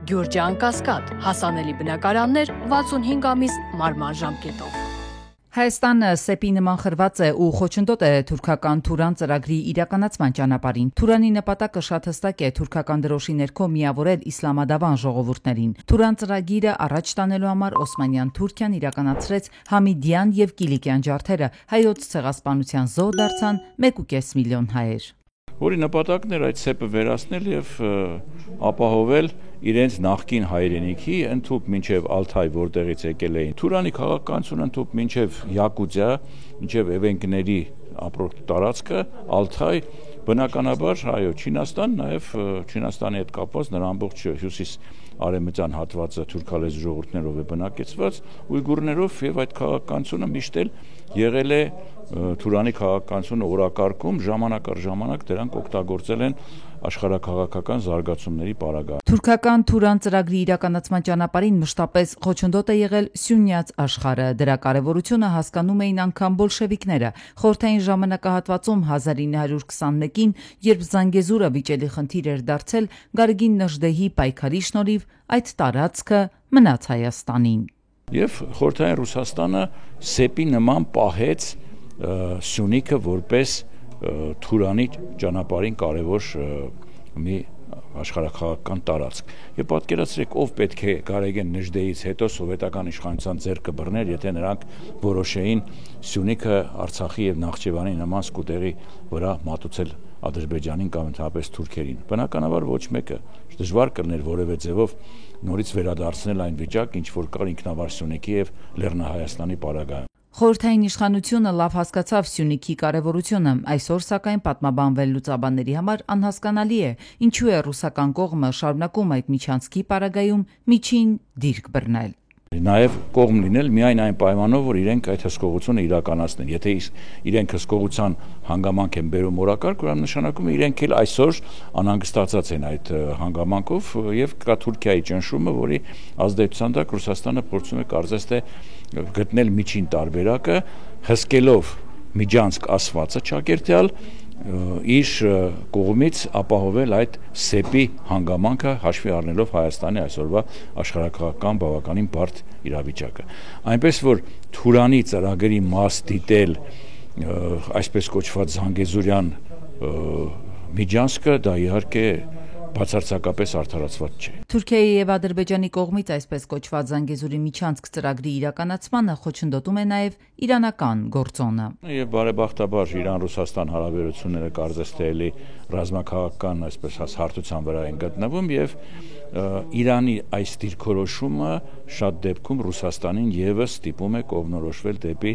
Գյուրջան Կասկադ, հասանելի բնակարաններ 65 ամիս մարման ժամկետով։ Հայաստանը սեպի նման խրված է ու խոչընդոտ է թուրքական Թուրան ծրագրի իրականացման ճանապարհին։ Թուրանի նպատակը շատ հստակ է թուրքական դրոշի ներքո միավորել իսլամադավան ժողովուրդներին։ Թուրան ծրագիրը առաջ տանելու համար Օսմանյան Թուրքիան իրականացրեց Համիդյան եւ Կիլիկյան ջարդերը, հայոց ցեղասպանության զոհ դարձան 1.5 միլիոն հայեր։ Որի նպատակն էր այդ սեպը վերացնել եւ ապահովել իրենց նախկին հայրենիքի ընդհուպ մինչև Ալթայ, որտեղից եկել էին։ Թուրանի քաղաքականությունը ընդհուպ մինչև Յակուտիա, մինչև Էվենկների ապրող տարածքը, Ալթայ, բնականաբար, այո, Չինաստան, նաև Չինաստանի հետ կապված նրա ամբողջ հյուսիս արևմտյան հատվածը թուրքալեզու ժողովուրդներով է բնակեցված, ուйգուրներով եւ այդ քաղաքականությունը միշտ էլ եղել է Թուրանի քաղաքականությունը օրակարգում, ժամանակ առ ժամանակ դրանք օգտագործել են աշխարհաքաղաքական զարգացումների պարագայում։ Թուրքական Թուրան ծրագրի իրականացման ճանապարհին մշտապես խոչընդոտ է եղել Սյունյաց աշխարհը, դրա կարևորությունը հասկանում էին անգամ բոլշևիկները։ Խորհրդային ժամանակահատվածում 1921-ին, երբ Զանգեզուրը վիճելի խնդիր էր դարձել, Գարգին Նժդեհի պայքարի շնորհիվ այդ տարածքը մնաց Հայաստանին։ Եվ խորհրդային Ռուսաստանը սեպի նման պահեց Սյունիքը որպես Թուրանի ճանապարհին կարևոր մի աշխարհաքաղաքական տարածք։ Եվ պատկերացրեք, ով պետք է Գարեգեն Նժդեից հետո սովետական իշխանության ձեռքը բռներ, եթե նրանք որոշեին Սյունիքը Արցախի եւ Նախճեվանի նման սկուտերի վրա մատուցել Ադրբեջանին կամ ընդհանրապես թուրքերին։ Բնականաբար ոչ մեկը դժվար կլներ որևէ ձևով նորից վերադարձնել այն վիճակ, ինչ որ կար ինքնավար Սյունիքի եւ Լեռնահայաստանի պարագայում։ Խորհրդային իշխանությունը լավ հասկացավ Սյունիքի կարևորությունը, այսօր սակայն պատմաբանվել լուծաբանների համար անհասկանալի է, ինչու է ռուսական կողմը շարունակում այդ միջանցքի պարագայում միջին դիրք բռնել։ Նաև կողմ լինել միայն այն պայմանով, որ իրենք այդ հսկողությունը իրականացնեն։ Եթե իրենք հսկողության հանգամանք են բերում օրակարգ, ուրեմն նշանակում է իրենք էլ այսօր անհանգստացած են այդ հանգամանքով եւ կա Թուրքիայի ճնշումը, որի ազդեցության տակ Ռուսաստանը փորձում է կարծես թե գտնել միջին տարբերակը, հսկելով Միջանցք ասվածը ճակերտյալ իր կողմից ապահովել այդ սեպի հանգամանքը հաշվի առնելով Հայաստանի այսօրվա աշխարհաքաղաքական բավականին բարդ իրավիճակը։ Այնպես որ Թուրանի ծրագրի մաս դիտել այսպես կոչված Զանգեզուրյան միջանցքը դա իհարկե բացարձակապես արդարացված չէ։ Թուրքիայի եւ Ադրբեջանի կողմից այսպես կոչված Զանգեզուրի միջանցք ծրագրի իրականացմանը խոչընդոտում է նաեւ իրանական գործոնը։ Եվ բարեբախտաբար Իրան-Ռուսաստան հարաբերությունները կարծես թե էլի ռազմաքաղաքական այսպես հարթության վրա են գտնվում եւ Իրանի այս դիրքորոշումը շատ դեպքում Ռուսաստանին եւս ստիպում է կողմնորոշվել դեպի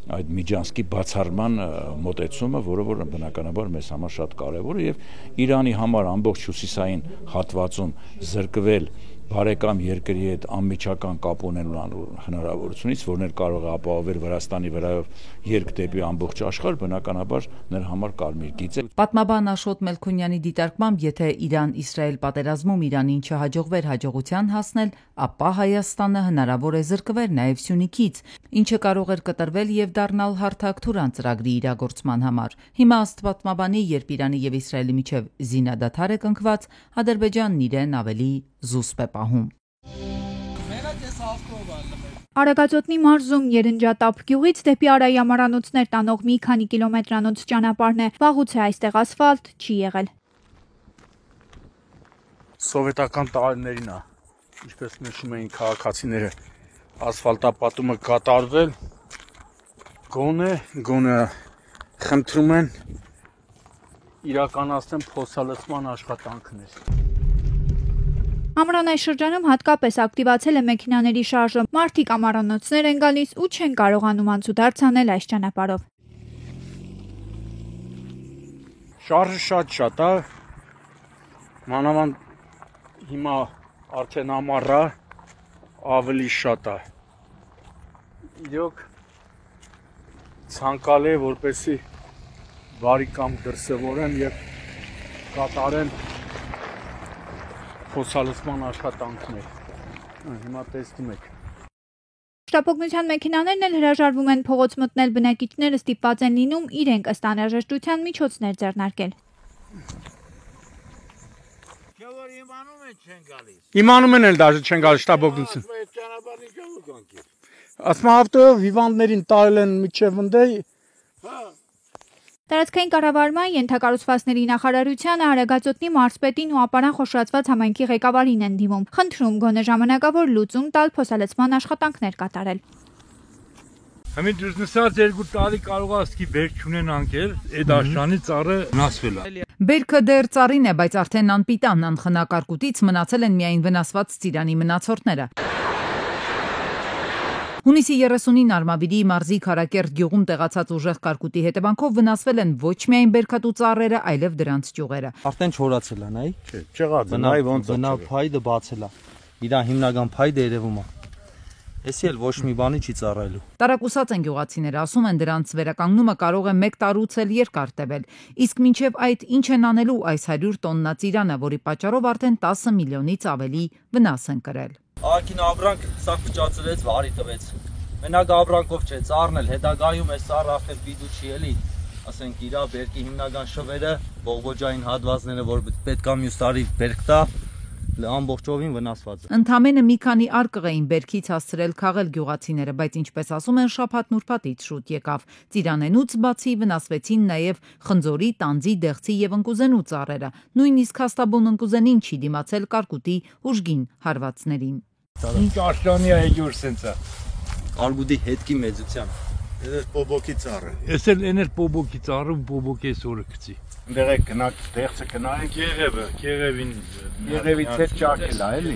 այդ միջանցքի բացառման մոտեցումը, որը բնականաբար մեզ համար շատ կարևոր է եւ Իրանի համար ամբողջ հյուսիսային հատվածում զրկվել բարեկամ երկրի հետ անմիջական կապ ունենալու հնարավորությունից, որն էլ կարող է ապահովել Վրաստանի վրայով երկ դեպի ամբողջ աշխարհ, բնականաբար նրա համար կարմիր գիծ է։ Պատմաբան Աշոտ Մելքոնյանի դիտարկմամբ, եթե Իրան-Իսրայել պատերազմում Իրանին չհաջողվեր հաջողության հասնել, ապա Հայաստանը հնարավոր է զրկվել նաև Սյունիքից, ինչը կարող էր կտրվել եւ դառնալ հարթակ Թուրան ծրագրի իրագործման համար։ Հիմա ըստ պատմաբանի, երբ Իրանի եւ Իսրայելի միջև զինադադար է կնքված, Ադրբեջանն իրեն ավելի զուսպ է պահում։ Արագածոտնի մարզում Երնջատապ գյուղից դեպի Արայամարանոցներ տանող մի քանի կիլոմետրանոց ճանապարհն է, վաղուց է այստեղ ասֆալտ չի եղել։ Սովետական տարիներին է, ինչպես նշում էին քաղաքացիները, ասֆալտապատումը կատարվել, գոնե խնդրում են իրականացնեն փոսալցման աշխատանքներ։ Ամռանային շրջանում հատկապես ակտիվացել է մեքենաների շարժը, մարդիկ ամառանոցներ են գալիս ու չեն կարողանում անցուդարձ անել այս ճանապարհով։ Շարժը շատ է, մանավանդ հիմա արդեն ամառա ավելի շատ է։ Իրոք ցանկալի է, որպեսզի բարի կամ դրսևորեն եւ կատարեն փոսալցման աշխատանքներ։ Հիմա տեսնում եք։ Շտապօգնության մեքենաներն էլ հրաժարվում են փողոց մտնել, բնակիչները ստիպված են լինում իրենք ըստ անհրաժեշտության միջոցներ ձեռնարկել։ Իմանում են էլ դաժե չեն գալիս շտաբօգնություն։ Ասма ավտո վիվանդներին տարել են միջև ընդե։ Տարածքային կառավարման ենթակառուցվածքների նախարարությանը Արագածոտնի մարզպետին ու ապարան խոշորացված համայնքի ղեկավարին են դիմում։ Խնդրում գոնե ժամանակավոր լուծում տալ փոսալեցման աշխատանքներ կատարել։ Համի դուրսնսած 2 տարի կարող ասկի բերք չունեն անկել, այդ աշանի ծառը վնասվել է։ Բերքը դեռ ծառին է, բայց արդեն անպիտան անխնակարկուտից մնացել են միայն վնասված ծիրանի մնացորդները։ Հունիսի 30-ին Արմավիրի մարզի Քարակերտ գյուղում տեղացած ուժեղ կարկուտի հետևանքով վնասվել են ոչ միայն բերքատու ծառերը, այլև դրանց ճյուղերը։ Արդեն չորացել է, նայ։ Չեղած, նայ ոնց է։ Բնավ փայդը բացել է։ Իր հիմնական փայդը երևում է։ Էսի էլ ոչ մի բանի չի ծառայելու։ Տարակուսած են գյուղացիները, ասում են դրանց վերականգնումը կարող է 1 տարուց էլ երկար տևել։ Իսկ մինչև այդ ինչ են անելու այս 100 տոննա ծիրանը, որի պատճառով արդեն 10 միլիոնից ավելի վնաս են կրել։ Ակին ապրանք սա փճացրեց, վարի տվեց։ Մենակ ապրանքով չէ, ծառն էլ հետագայում այս ծառը արդեն պիտու չի էլի։ Ասենք իրա բերքի հիմնական շվերը, բողբոջային հատվածները, որ պետք է մյուս տարի բերք տա, ամբողջովին վնասված է։ Ընդամենը մի քանի արկղ էին բերքից հասցրել քաղել գյուղացիները, բայց ինչպես ասում են, շաբաթն ուրբաթից շուտ եկավ։ Ծիրանենուց բացի վնասվեցին նաև խնձորի, տանձի, դեղցի եւ ընկուզենու ծառերը։ Նույնիսկ հաստաբուն ընկուզենին չի դիմացել կարկուտի ուժգին հարվածներին։ Ինչ աշտանի է ջուր սենցա։ Կարկուտի հետքի մեծության։ Ես բոբոկի ծառը։ Ես էլ էներ բոբոկի ծառը բոբոկի սորը գցի։ Դեղ է գնաք, դեղցը գնայինք Կեղևին Եղևից հետ ճակել է, էլի։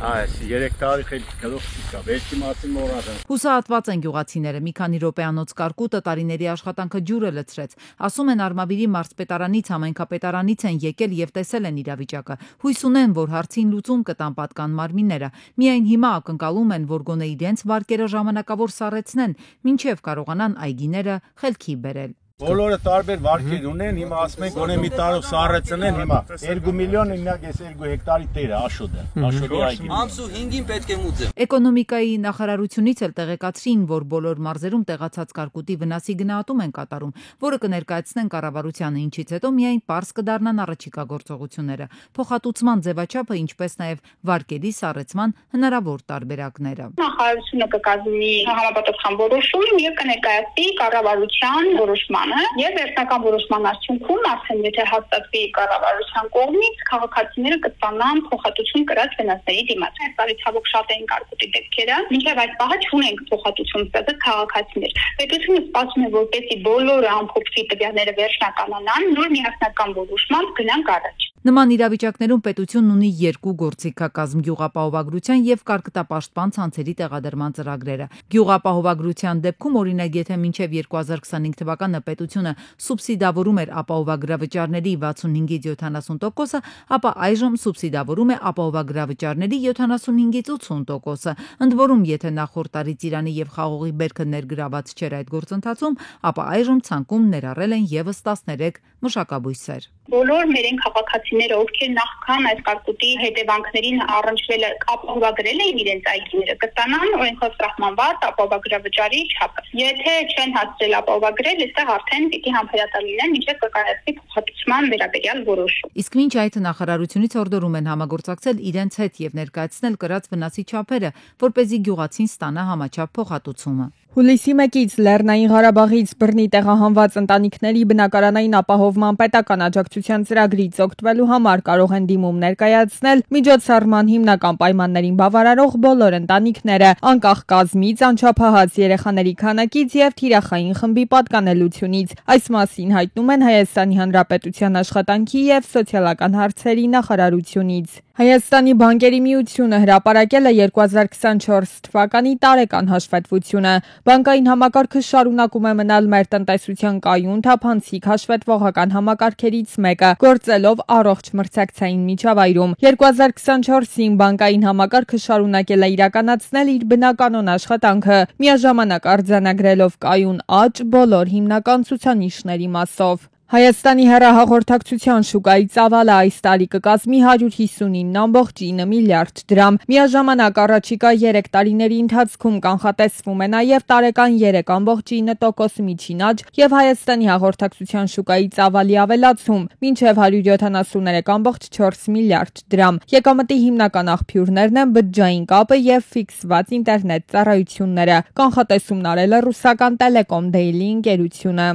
Այս 3 տարի խելք գլուխ չկա, վերջի մասին մոռացա։ Հուսահատված են գյուղացիները, մի քանի րոպեանոց կարկուտը տարիների աշխատանքը ջուրը լցրեց։ Ասում են Արմավիրի մարզպետարանից, համայնքապետարանից են եկել եւ տեսել են իրավիճակը։ Հույս ունեն, որ հարցին լուծում կտան պատկան մարմինները։ Միայն հիմա ակնկալում են, որ գոնե իրենց վարկերը ժամանակավոր սառեցնեն, մինչեւ կարողանան այգիները խելքի բերել։ Բոլորը տարբեր վարկեր ունեն, հիմա ասում են գոնե մի տարով սառեցնեն, հիմա 2 միլիոն իննակ ես 2 հեկտարի տերը աշոտ է, աշոտի այգին։ Ամսու 5-ին պետք է մուծեմ։ Էկոնոմիկայի նախարարությունից էլ տեղեկացրին, որ բոլոր մարզերում տեղացած կարկուտի վնասի գնահատում են կատարում, որը կներկայացնեն կառավարությանը, ինչից հետո միայն պարզ կդառնան առաջիկա գործողությունները, փոխհատուցման ձևաչափը, ինչպես նաև վարկերի սառեցման հնարավոր տարբերակները։ Նախարարությունը կկազմի համապատասխան որոշում եւ կներկայացնի կառավարության որոշմանը եւ վերջնական որոշման արդյունքում արդեն եթե հաստատվի կառավարության կողմից քաղաքացիները կստանան փոխհատուցում կրած վնասների դիմաց։ Այս տարի ցավոք շատ էին կարկուտի դեպքերը, մինչեւ այդ պահը չունենք փոխհատուցում ստացած քաղաքացիներ։ Պետությունը սպասում է, որպեսզի բոլորը ամփոփվի տվյալները վերջնականանան, նոր միասնական որոշմամբ գնանք առաջ։ Նման իրավիճակներում պետությունն ունի 2 գործիքակազմ՝ գյուղապահովագրության եւ կարկտապաշտպան ցանցերի տեղադրման ծրագրերը։ Գյուղապահովագրության դեպքում օրինակ եթե մինչեւ 2025 թվականը պետությունը սուբսիդավորում էր ապահովագրավճարների 65-ից 70%-ը, ապա այժմ սուբսիդավորում է ապահովագրավճարների 75-ից 80%-ը։ Ընդ որում, եթե նախորդ տարի ծիրանի եւ խաղողի բերքը ներգրաված չէր այդ գործընթացում, ապա այժմ ցանկում ներառել են եւս 13 մշակաբույսեր։ Բոլոր մերեն քաղաքացիները, ովքեր նախքան այս կարկուտի հետևանքներին առնչվել ապահովագրել էին իրենց այգիները, կստանան օրենքով սահմանված ապահովագրավճարի չափը։ Եթե չեն հասցրել ապահովագրել, այստեղ արդեն պիտի համբերատար լինեն, մինչև կկայացվի փոխհատուցման վերաբերյալ որոշում։ Իսկ մինչ այդ նախարարությունից հորդորում են համագործակցել իրենց հետ եւ ներկայացնել կրած վնասի չափերը, որպեսզի գյուղացին ստանա համաչափ փոխհատուցումը։ Հուլիսի 1-ից Լեռնային Ղարաբաղից բռնի տեղահանված ընտանիքների բնակարանային ապահովման պետական աջակցության ծրագրից օգտվելու համար կարող են դիմում ներկայացնել միջոցառման հիմնական պայմաններին բավարարող բոլոր ընտանիքները, անկախ կազմից, անչափահաս երեխաների քանակից եւ թիրախային խմբի պատկանելությունից։ Այս մասին հայտնում են Հայաստանի Հանրապետության աշխատանքի եւ սոցիալական հարցերի նախարարությունից։ Հայաստանի բանկերի միությունը հրապարակել է 2024 թվականի տարեկան հաշվետվությունը։ Բանկային համակարգը շարունակում է մնալ մեր տնտեսության կայուն թափանցիկ հաշվետվողական համակարգերից մեկը, գործելով առողջ մրցակցային միջավայրում։ 2024-ին բանկային համակարգը շարունակել է իրականացնել իր բնականոն աշխատանքը, միաժամանակ արձանագրելով կայուն աճ բոլոր հիմնական ցուցանիշների մասով։ Հայաստանի հեռահաղորդակցության շուկայի ծավալը այս տարի կկազմի 159.9 միլիարդ դրամ։ Միաժամանակ առաջիկա 3 տարիների ընթացքում կանխատեսվում է նաև տարեկան 3.9% միջին աճ եւ Հայաստանի հաղորդակցության շուկայի ծավալի ավելացում մինչեւ 173.4 միլիարդ դրամ։ Եկամտի հիմնական աղբյուրներն են բջջային կապը եւ ֆիքսված ինտերնետ ծառայությունները։ Կանխատեսումն արել է ռուսական Telecom Daily ընկերությունը։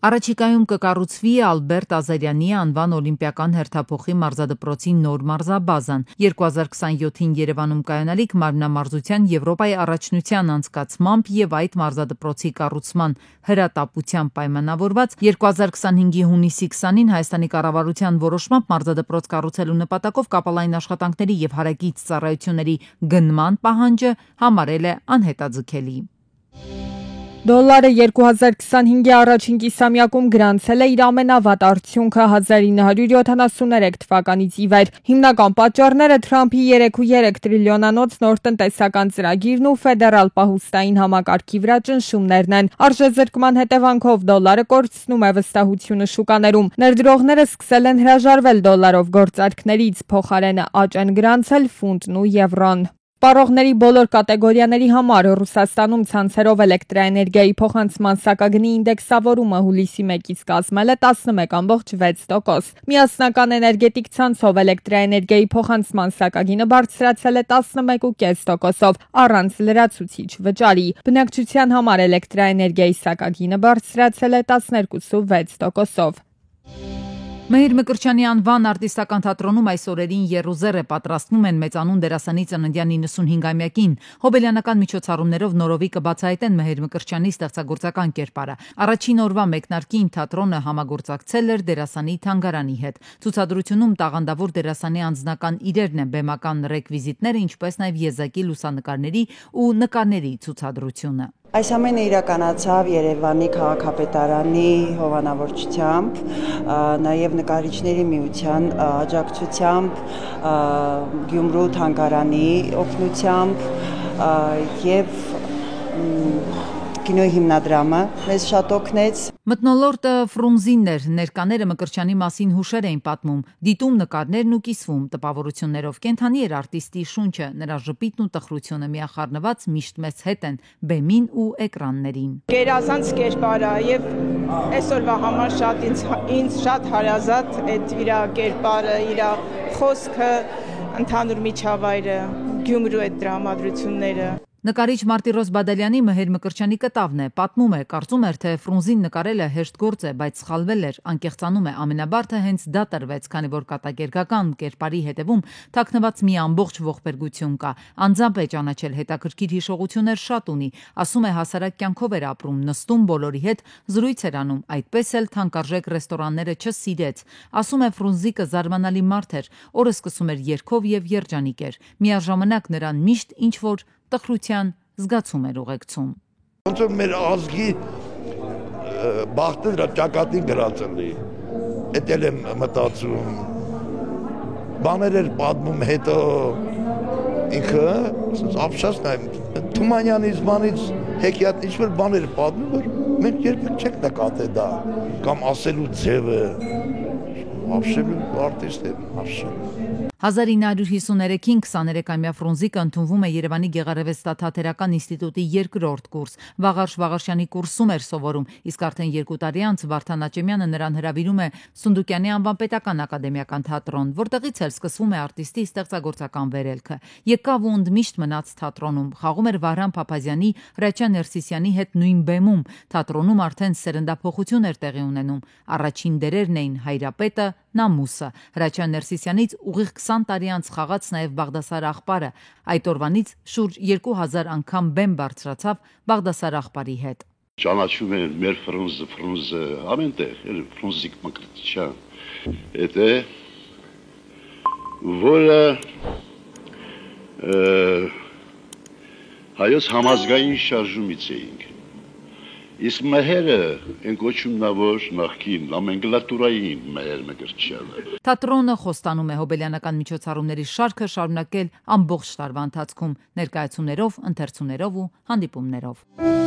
Առաջիկայում կկառուցվի Ալբերտ Ազարյանի անվան օլիմպիական հերթափոխի մարզադպրոցի նոր մարզաբազան։ 2027-ին Երևանում կայանալիք մարմնամարզության Եվրոպայի առաջնության անցկացմամբ եւ այդ մարզադպրոցի կառուցման հրատապությամբ պայմանավորված 2025-ի հունիսի 20-ին Հայաստանի կառավարության որոշմամբ մարզադպրոց կառուցելու նպատակով կապալային աշխատանքների եւ հարակից ծառայությունների գնման պահանջը համարել է անհետաձգելի։ Դոլարը 2025-ի առաջին կիսամյակում գրանցել է իր ամենավատ արդյունքը 1973 թվականից ի վեր։ Հիմնական պատճառները Թրամփի 3.3 տրիլիոնանոց նոր տնտեսական ծրագիրն ու ֆեդերալ պահուստային համակարգի վրա ճնշումներն են։ Արժեզրկման հետևանքով դոլարը կորցնում է վստահությունը շուկաներում։ Ներդրողները սկսել են հրաժարվել դոլարով գործարքներից, փոխարենը աճ են գրանցել ֆունտն ու եվրոն։ Սպառողների բոլոր կատեգորիաների համար Ռուսաստանում ցանցերով էլեկտրաէներգիայի փոխանցման սակագնի ինդեքսավորումը հուլիսի 1-ից կազմել է 11.6%։ Միասնական էներգետիկ ցանցով էլեկտրաէներգիայի փոխանցման սակագինը բարձրացել է 11.5%-ով առանց լրացուցիչ վճարի։ Բնակչության համար էլեկտրաէներգիայի սակագինը բարձրացել է 12.6%-ով։ Մեհիր Մկրտչյանի անվան արտիստական թատրոնում այս օրերին եռուզեռ է պատրաստվում են մեծանուն դերասանի ծննդյան 95-ամյակին։ Հոբելյանական միջոցառումներով նորովի կբացահայտեն Մեհիր Մկրտչյանի ստեղծագործական կերպարը։ Առաջին օրվա մեկնարկին թատրոնը համագործակցել էր դերասանի թանգարանի հետ։ Ցուցադրությունում տաղանդավոր դերասանի անձնական իրերն են բեմական ռեկվիզիտները, ինչպես նաև եզակի լուսանկարների ու նկարների ցուցադրությունը։ Այս ամենը իրականացավ Երևանի քաղաքապետարանի հովանավորչությամբ, նաև նկարիչների միության աջակցությամբ, Գյումրու թանգարանի օգնությամբ եւ կինոյի հիմնադրամը մեզ շատ օգնեց։ Մթնոլորտը Ֆրունզինն էր, ներկաները Մկրտչյանի մասին հուշեր էին պատմում, դիտում նկարներն ու կիսվում տպավորություններով։ Կենթանի էր արտիստի շունչը, նրա ժպիտն ու տխրությունը միախառնված միշտ մեծ հետ են բեմին ու էկրաններին։ Գերազանց կերպարա եւ այսօրվա համար ինձ շատ հարազատ այդ իր կերպարը, իր խոսքը, ընդհանուր միջավայրը, Գյումրու այդ դրամատրությունները։ Նկարիչ Մարտիրոս Բադալյանի Մեհեր Մկրտչյանի կտավն է, պատմում է, կարծում էր, թե Ֆրունզին նկարելը հեշտ գործ է, բայց սխալվել էր, անկեղծանում է, ամենաբարդը հենց դա տրվեց, քանի որ կատակերգական կերպարի հետևում թաքնված մի ամբողջ ողբերգություն կա, անձամբ է ճանաչել, հետաքրքիր հիշողություններ շատ ունի, ասում է հասարակ կյանքով էր ապրում, նստում բոլորի հետ, զրույց էր անում, այդպես էլ թանկարժեք ռեստորանները չսիրեց, ասում է Ֆրունզիկը զարմանալի մարդ էր, օրը սկսում էր երգով եւ երջանիկ էր, միաժամանակ նրան միշտ ինչ-որ տխրության զգացում էր ուղեկցում։ Ոնց որ մեր ազգի բախտը դրա ճակատին գրած էլի։ Էդ էլ եմ մտածում։ Բաներ էր պատմում հետո ինքը ապշած նայում Թումանյանից բանից հեքիաթ ինչ-որ բաներ պատմում, որ մենք երբեք չենք նկատել դա կամ ասելու ձևը։ Ապշելու արտիստ է, ապշելու։ 1953-ին 23-ամյա Ֆրունզիկը ընդունվում է Երևանի Գեղարվեստաթատերական ինստիտուտի 2-րդ կուրս։ Վաղարշ Վաղարշյանի կուրսում էր սովորում, իսկ արդեն 2 տարի անց Վարդան Աճեմյանը նրան հրավիրում է Սունդուկյանի անվան պետական ակադեմիական թատրոն, որտեղից էլ սկսվում է արտիստի ստեղծագործական վերելքը։ Եկավ ու ընդմիշտ մնաց թատրոնում, խաղում էր Վահրամ Փափազյանի, Հրաչյա Ներսիսյանի հետ նույն բեմում։ Թատրոնում արդեն սերնդափոխություն էր տեղի ունենում։ Առաջին դերերն էին Հայրապետը, Նամուսը։ Հրաչյա Ներսիսյանից ուղիղ 20 տարի անց խաղաց նաև Բաղդասար աղբարը։ Այդ օրվանից շուրջ 2000 անգամ բեմ բարձրացավ Բաղդասար աղբարի հետ։ Ճանաչում են մեր Ֆրունզը, ամենտեղ, Ֆրունզիկ Մկրտչյան։ Դա որը հայոց համազգային շարժումից էինք։ Իսկ Մեհերը են կոչումն որ նախքին ամենգլատուրային Մեհեր Մկրտչյանը։ Թատրոնը խոստանում է հոբելյանական միջոցառումների շարքը շարունակել ամբողջ տարվա ընթացքում ներկայացումներով, ընթերցումներով ու հանդիպումներով։